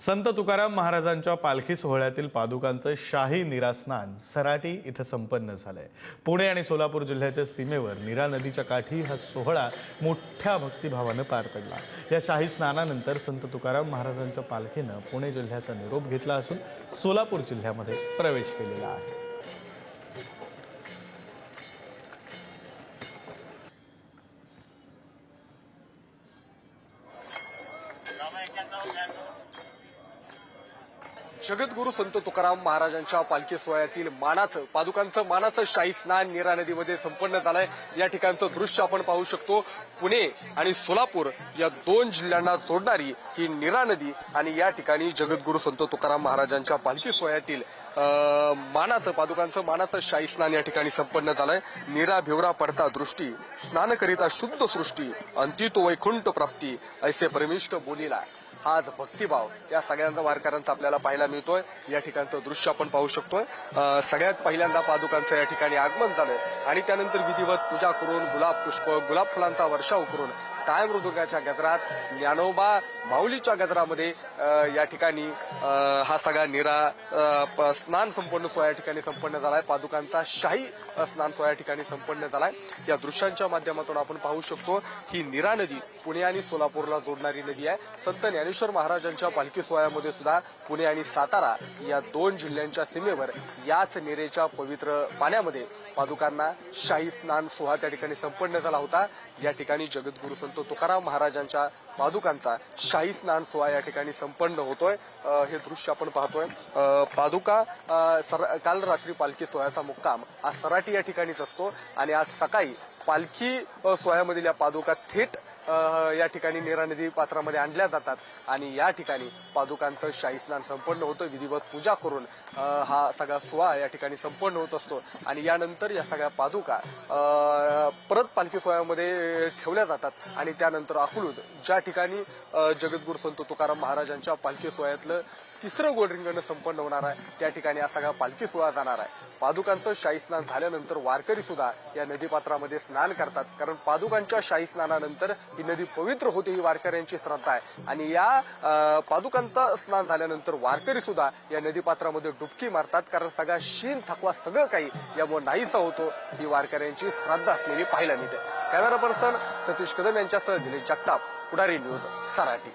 संत तुकाराम महाराजांच्या पालखी सोहळ्यातील पादुकांचं शाही नीरा स्नान सराटी इथं संपन्न झालंय। पुणे आणि सोलापूर जिल्ह्याच्या सीमेवर नीरा नदीच्या काठी हा सोहळा मोठ्या भक्तिभावानं पार पडला। या शाही स्नानानंतर संत तुकाराम महाराजांच्या पालखीनं पुणे जिल्ह्याचा निरोप घेतला असून सोलापूर जिल्ह्यामध्ये प्रवेश केलेला आहे। जगद्गुरु संत तुकाराम महाराजांच्या पालखी सोहळ्यातील पादुकांचं मानाचं शाही स्नान नीरा नदीमध्ये संपन्न झालंय। या ठिकाणचं दृश्य आपण पाहू शकतो। पुणे आणि सोलापूर या दोन जिल्ह्यांना जोडणारी ही नीरा नदी आणि या ठिकाणी जगद्गुरु संत तुकाराम महाराजांच्या पालखी सोहळ्यातील पादुकांचं मानाचं शाही स्नान या ठिकाणी संपन्न झालंय। नीरा भिवरा पडता दृष्टी स्नान करिता शुद्ध सृष्टी अंतितो वैकुंठ प्राप्ती ऐसे परमिष्ट बोलीला। आज भक्तिभाव या सगळ्यांचा वारकऱ्यांचा आपल्याला पाहायला मिळतोय। या ठिकाणचं दृश्य आपण पाहू शकतोय। सगळ्यात पहिल्यांदा पादुकांचं या ठिकाणी आगमन झालंय आणि त्यानंतर विधिवत पूजा करून गुलाब फुलांचा वर्षाव करून टाळ मृदुंगाच्या गजरात ज्ञानोबा माऊलीच्या गजरामध्ये या ठिकाणी हा सगळा नीरा स्नान संपन्न सोहळा या ठिकाणी संपन्न झालाय। पादुकांचा शाही स्नान सोहळा या ठिकाणी संपन्न झालाय। या दृश्यांच्या माध्यमातून आपण पाहू शकतो ही नीरा नदी पुणे आणि सोलापूरला जोडणारी नदी आहे। संत ज्ञानेश्वर महाराजांच्या पालखी सोहळ्यामध्ये सुद्धा पुणे आणि सातारा या दोन जिल्ह्यांच्या सीमेवर याच नीरेच्या पवित्र पाण्यामध्ये पादुकांना शाही स्नान सोहळा त्या ठिकाणी संपन्न झाला होता। या ठिकाणी जगद्गुरु संत तुकाराम महाराजांच्या पादुकांचा शाही स्नान सोहळा या ठिकाणी संपन्न होतोय। हे दृश्य आपण पाहतोय। पादुका काल रात्री पालखी सोहळ्याचा मुक्काम आज सराटी या ठिकाणीच असतो आणि आज सकाळी पालखी सोहळ्यामधील या पादुका थेट या ठिकाणी नीरा नदी पात्रामध्ये आणल्या जातात आणि या ठिकाणी पादुकांचं शाही स्नान संपन्न होतं। विधिवत पूजा करून हा सगळा सोहळा या ठिकाणी संपन्न होत असतो आणि यानंतर या सगळ्या पादुका परत पालखी सोहळ्यामध्ये ठेवल्या जातात आणि त्यानंतर अकलूज ज्या ठिकाणी जगद्गुरु संत तुकाराम महाराजांच्या पालखी सोहळ्यातलं तिसरं गोल रिंगण संपन्न होणार आहे त्या ठिकाणी हा सगळा पालखी सोहळा जाणार आहे। पादुकांचं शाही स्नान झाल्यानंतर वारकरी सुद्धा या नदीपात्रामध्ये स्नान करतात, कारण पादुकांच्या शाही स्नानानंतर ही नदी पवित्र होते ही वारकऱ्यांची श्रद्धा आहे आणि या पादुकांचं स्नान झाल्यानंतर वारकरी सुद्धा या नदीपात्रामध्ये डुबकी मारतात, कारण सगळा शीण थकवा सगळं काही यामुळे नाहीसा होतो ही वारकऱ्यांची श्रद्धा असलेली पाहायला मिळते। कॅमेरा पर्सन सतीश कदम यांच्यासह दिलीप जगताप, पुढारी न्यूज, सराटी।